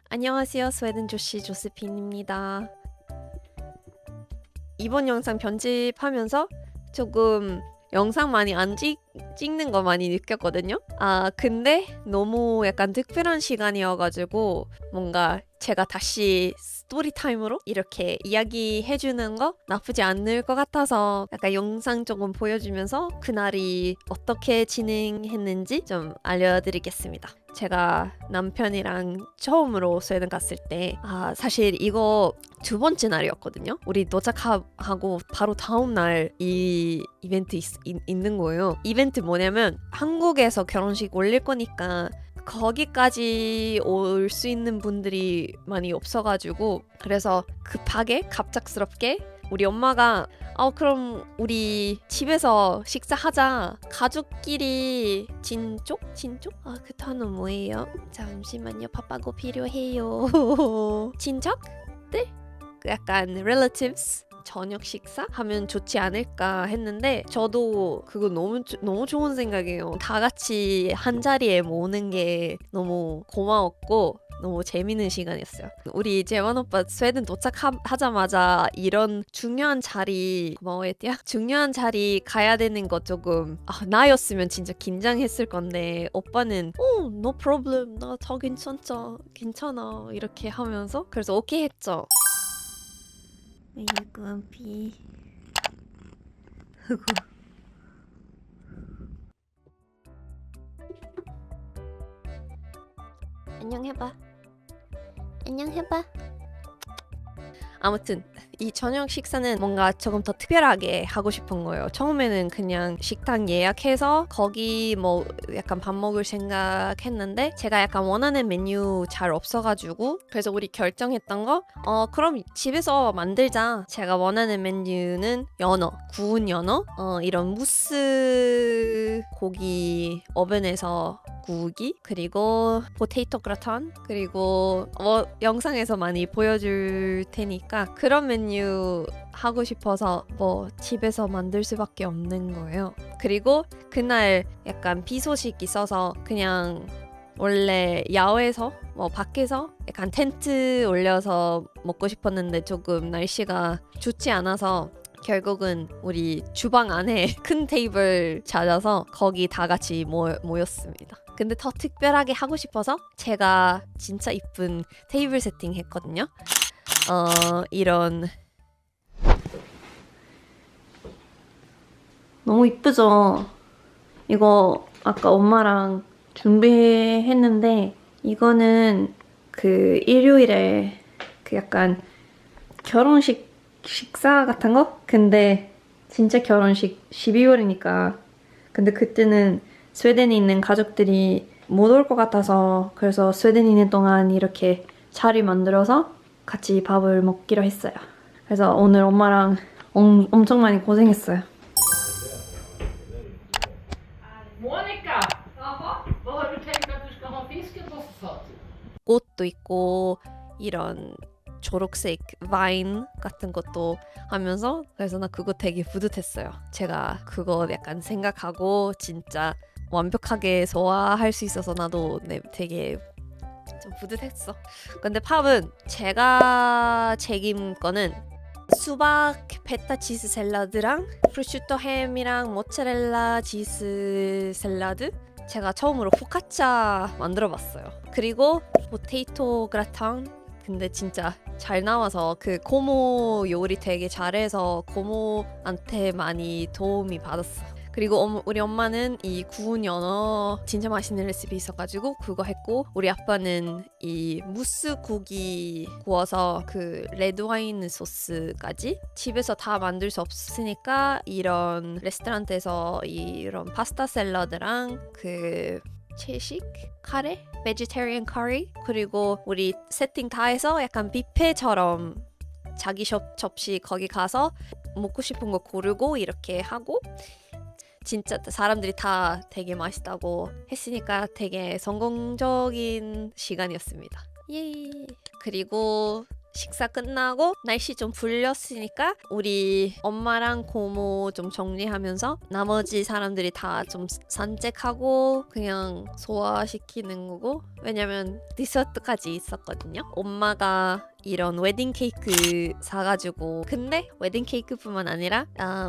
안녕하세요. 스웨덴 조씨 조스핀입니다. 이번 영상 편집하면서 조금 영상 많이 안 찍는 거 많이 느꼈거든요. 근데 너무 약간 특별한 시간이어가지고 뭔가 제가 다시 스토리 타임으로 이렇게 이야기해주는 거 나쁘지 않을 것 같아서 약간 영상 조금 보여주면서 그날이 어떻게 진행했는지 좀 알려드리겠습니다. 제가 남편이랑 처음으로 스웨덴 갔을 때 사실 이거 두 번째 날이었거든요. 우리 도착하고 바로 다음 날 이 이벤트 있는 거예요. 이벤트 뭐냐면 한국에서 결혼식 올릴 거니까 거기까지 올 수 있는 분들이 많이 없어가지고 그래서 급하게 갑작스럽게 우리 엄마가 그럼 우리 집에서 식사하자. 가족끼리 진쪽? 그 단어 뭐예요? 잠시만요. 바빠고 필요해요. 친척들? 약간 relatives 저녁 식사 하면 좋지 않을까 했는데 저도 그거 너무 좋은 생각이에요. 다 같이 한 자리에 모으는 게 너무 고마웠고 너무 재밌는 시간이었어요. 우리 재원 오빠 스웨덴 도착하자마자 이런 중요한 자리 고마워요 띠야 중요한 자리 가야 되는 거 조금 나였으면 진짜 긴장했을 건데 오빠는 no problem 나 더 괜찮아 이렇게 하면서 그래서 오케이 했죠. 이건 비 안녕해봐. 아무튼 이 저녁 식사는 뭔가 조금 더 특별하게 하고 싶은 거예요. 처음에는 그냥 식당 예약해서 거기 뭐 약간 밥 먹을 생각했는데 제가 약간 원하는 메뉴 잘 없어가지고 그래서 우리 결정했던 거 그럼 집에서 만들자. 제가 원하는 메뉴는 연어, 구운 연어, 이런 무스 고기 오븐에서 구우기 그리고 포테이토 그라탕 그리고 영상에서 많이 보여줄 테니까 그런 메뉴 하고 싶어서 뭐 집에서 만들 수밖에 없는 거예요. 그리고 그날 약간 비 소식 있어서 그냥 원래 야외에서 밖에서 약간 텐트 올려서 먹고 싶었는데 조금 날씨가 좋지 않아서 결국은 우리 주방 안에 큰 테이블 찾아서 거기 다 같이 모였습니다. 근데 더 특별하게 하고 싶어서 제가 진짜 이쁜 테이블 세팅 했거든요. 이런 너무 이쁘죠? 이거 아까 엄마랑 준비했는데 이거는 그 일요일에 그 약간 결혼식 식사 같은 거? 근데 진짜 결혼식 12월이니까 근데 그때는 스웨덴에 있는 가족들이 못 올 것 같아서 그래서 스웨덴에 있는 동안 이렇게 자리 만들어서 같이 밥을 먹기로 했어요. 그래서 오늘 엄마랑 엄청 많이 고생했어요. Monica, vad har du tänkt att du ska ha fisken på för fat? 꽃도 있고 이런 초록색 와인 같은 것도 하면서 그래서 나 그거 되게 뿌듯했어요. 제가 그거 약간 생각하고 진짜 완벽하게 소화할 수 있어서 나도 되게 좀 뿌듯했어. 근데 팝은 제가 책임 거는 수박 페타 치즈 샐러드랑 프로슈토 햄이랑 모짜렐라 치즈 샐러드 제가 처음으로 포카차 만들어봤어요. 그리고 포테이토 그라탕 근데 진짜 잘 나와서 그 고모 요리 되게 잘해서 고모한테 많이 도움이 받았어. 그리고 우리 엄마는 이 구운 연어 진짜 맛있는 레시피 있어가지고 그거 했고 우리 아빠는 이 무스 고기 구워서 그 레드와인 소스까지 집에서 다 만들 수 없으니까 이런 레스토랑에서 이런 파스타 샐러드랑 그 채식 카레, 베지테리언 커리 그리고 우리 세팅 다 해서 약간 뷔페처럼 자기 접시 거기 가서 먹고 싶은 거 고르고 이렇게 하고 진짜 사람들이 다 되게 맛있다고 했으니까 되게 성공적인 시간이었습니다. 예. 그리고 식사 끝나고 날씨 좀 풀렸으니까 우리 엄마랑 고모 좀 정리하면서 나머지 사람들이 다 좀 산책하고 그냥 소화시키는 거고, 왜냐면 디저트까지 있었거든요. 엄마가 이런 웨딩 케이크 사가지고, 근데 웨딩 케이크뿐만 아니라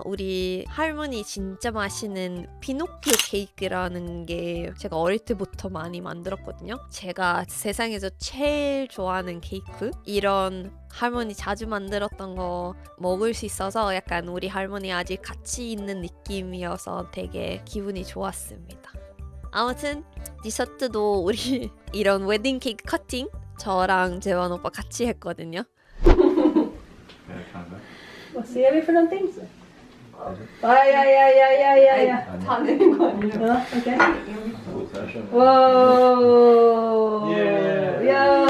우리 할머니 진짜 맛있는 피노키오 케이크라는 게 제가 어릴 때부터 많이 만들었거든요. 제가 세상에서 제일 좋아하는 케이크, 이런 할머니 자주 만들었던 거 먹을 수 있어서 약간 우리 할머니 아직 같이 있는 느낌이어서 되게 기분이 좋았습니다. 아무튼 디저트도 우리 이런 웨딩 케이크 커팅 저랑 재환 오빠 같이 했거든요. Vad ser vi för någonting? Aj. Ta den gången. Ja, okej. Wow! Ja!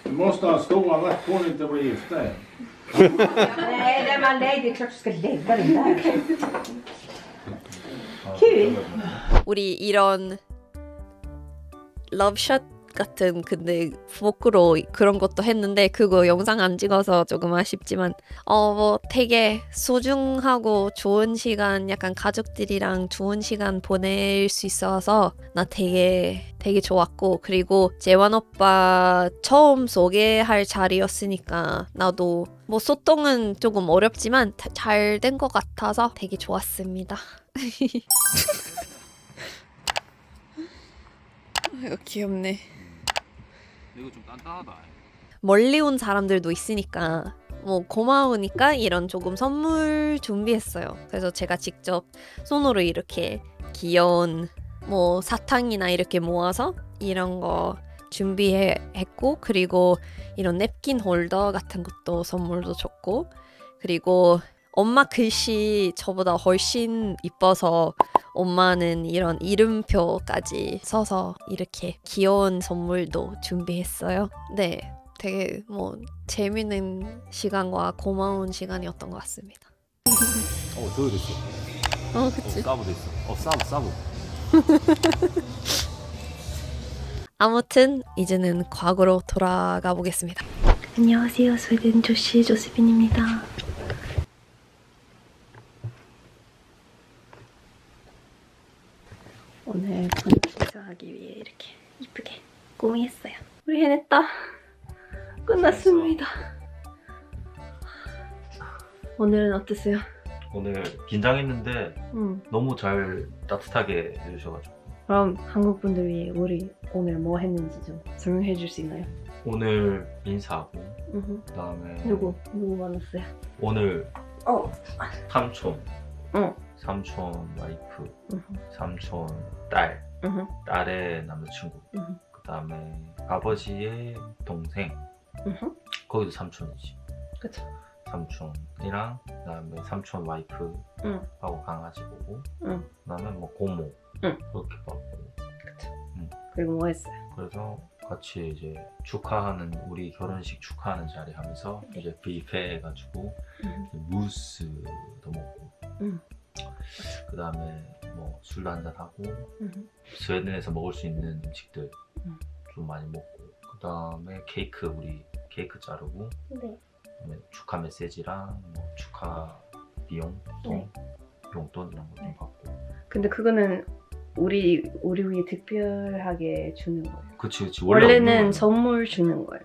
Du måste ha stora vatt på inte bli gifta. Nej, det är klart du ska lägga den där. Kul! 우리 이런 러브샷 같은 근데 부엌으로 그런 것도 했는데 그거 영상 안 찍어서 조금 아쉽지만 뭐 되게 소중하고 좋은 시간, 약간 가족들이랑 좋은 시간 보낼 수 있어서 나 되게 좋았고, 그리고 재환 오빠 처음 소개할 자리였으니까 나도 뭐 소통은 조금 어렵지만 잘 된 것 같아서 되게 좋았습니다. 이거 귀엽네. 이거 좀 단단하다. 멀리 온 사람들도 있으니까 뭐 고마우니까 이런 조금 선물 준비했어요. 그래서 제가 직접 손으로 이렇게 귀여운 뭐 사탕이나 이렇게 모아서 이런 거 준비했고, 그리고 이런 냅킨 홀더 같은 것도 선물도 줬고, 그리고 엄마 글씨 저보다 훨씬 이뻐서 엄마는 이런 이름표까지 써서 이렇게 귀여운 선물도 준비했어요. 네, 되게 뭐 재밌는 시간과 고마운 시간이었던 것 같습니다. 저기 됐어. 그치. 싸부 됐어. 싸부. 아무튼 이제는 과거로 돌아가 보겠습니다. 안녕하세요, 스웨덴 조씨 조세빈입니다. 오늘 본인께서 하기 위해 이렇게 이쁘게 꾸미했어요. 우리 해냈다. 끝났습니다. 오늘은 어땠어요? 오늘 긴장했는데 응. 너무 잘 따뜻하게 해주셔가지고 그럼 한국 분들 위해 우리 오늘 뭐 했는지 좀 설명해 줄 수 있나요? 오늘 인사하고 그다음에 누구 만났어요? 오늘 삼촌 어. 삼촌 와이프 으흠. 삼촌 딸 으흠. 딸의 남자친구 으흠. 그다음에 아버지의 동생 으흠. 거기도 삼촌이지. 그쵸. 삼촌이랑 그다음에 삼촌 와이프 응. 하고 강아지 보고 응. 그다음에 뭐 고모 응. 그렇게 봤고 그리고 뭐 했어요? 그래서 같이 이제 축하하는 우리 결혼식 축하하는 자리 하면서 이제 뷔페 해가지고 무스도 먹고 응. 그다음에 뭐 술도 한잔 하고 응. 스웨덴에서 먹을 수 있는 음식들 응. 좀 많이 먹고 그다음에 케이크 우리 케이크 자르고 네. 그다음에 축하 메시지랑 뭐 축하 비용돈 용돈 이런 거 좀 받고. 근데 그거는 우리 위해 특별하게 주는 거예요. 그치 원래는 선물 주는 거예요.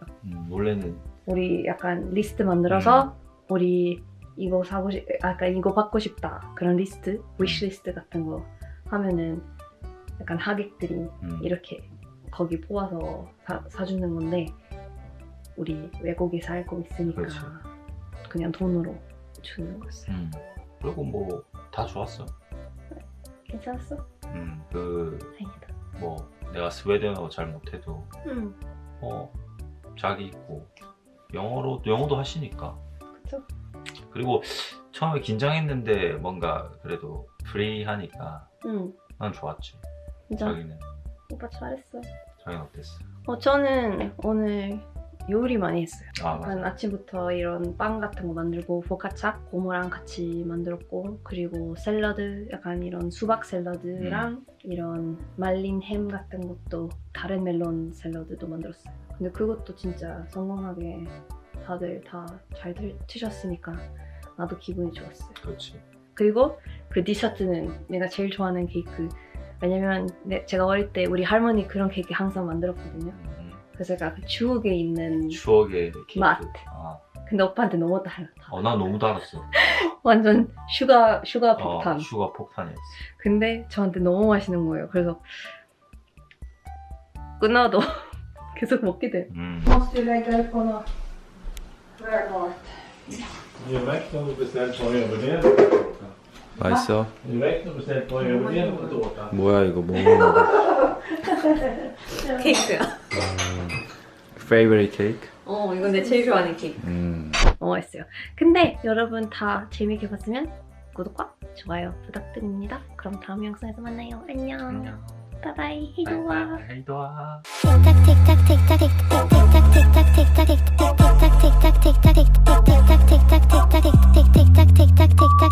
원래는 우리 약간 리스트 만들어서 우리 이거 사고 싶, 약간 이거 받고 싶다 그런 리스트, 위시 리스트 같은 거 하면은 약간 하객들이 이렇게 거기 뽑아서 사주는 건데 우리 외국에 살고 있으니까 그렇지. 그냥 돈으로 주는 거였어요. 그리고 뭐 다 좋았어. 괜찮았어? 그 다행이다. 뭐 내가 스웨덴어 잘 못해도 응. 자기 있고 영어도 하시니까. 그쵸? 그리고 처음에 긴장했는데 뭔가 그래도 프리하니까 응. 난 좋았지. 진짜 자기는 오빠 잘했어. 자기는 어땠어? 저는 오늘 요리 많이 했어요. 아 맞아. 약간 아침부터 이런 빵 같은 거 만들고 포카차 고모랑 같이 만들었고 그리고 샐러드 약간 이런 수박 샐러드랑 이런 말린 햄 같은 것도 다른 멜론 샐러드도 만들었어요. 근데 그것도 진짜 성공하게 다들 다 잘 드셨으니까 나도 기분이 좋았어요. 그렇지. 그리고 그 디저트는 내가 제일 좋아하는 케이크. 왜냐면 제가 어릴 때 우리 할머니 그런 케이크 항상 만들었거든요. 그래서 약간 그 추억에 있는 추억의 케이크. 맛. 아, 근데 오빠한테 너무 달라. 나 너무 달았어. 완전 슈가 폭탄. 슈가 폭탄이었어. 근데 저한테 너무 맛있는 거예요. 그래서 끝나도 계속 먹게 돼. Måste ju lägga det på något rödmat. Är det rätt om du beställt på överdelen? 맛있어. Är det rätt om du beställt på överdelen på tårtan? 뭐야 이거 뭐 먹는 거? 케이크야. Favorite cake? 이건 내 제일 좋아하는 케이크. 너무 맛있어요. 근데 여러분 다 재밌게 봤으면 구독과 좋아요 부탁드립니다. 그럼 다음 영상에서 만나요. 안녕. 바이바이. 히도와. 헤이도아. tick tock tick tock tick tock tick tock tick tock tick tock tick tock tick tock tick tock tick tock tick tock tick tock tick tock tick tock tick tock tick tock tick tock tick tock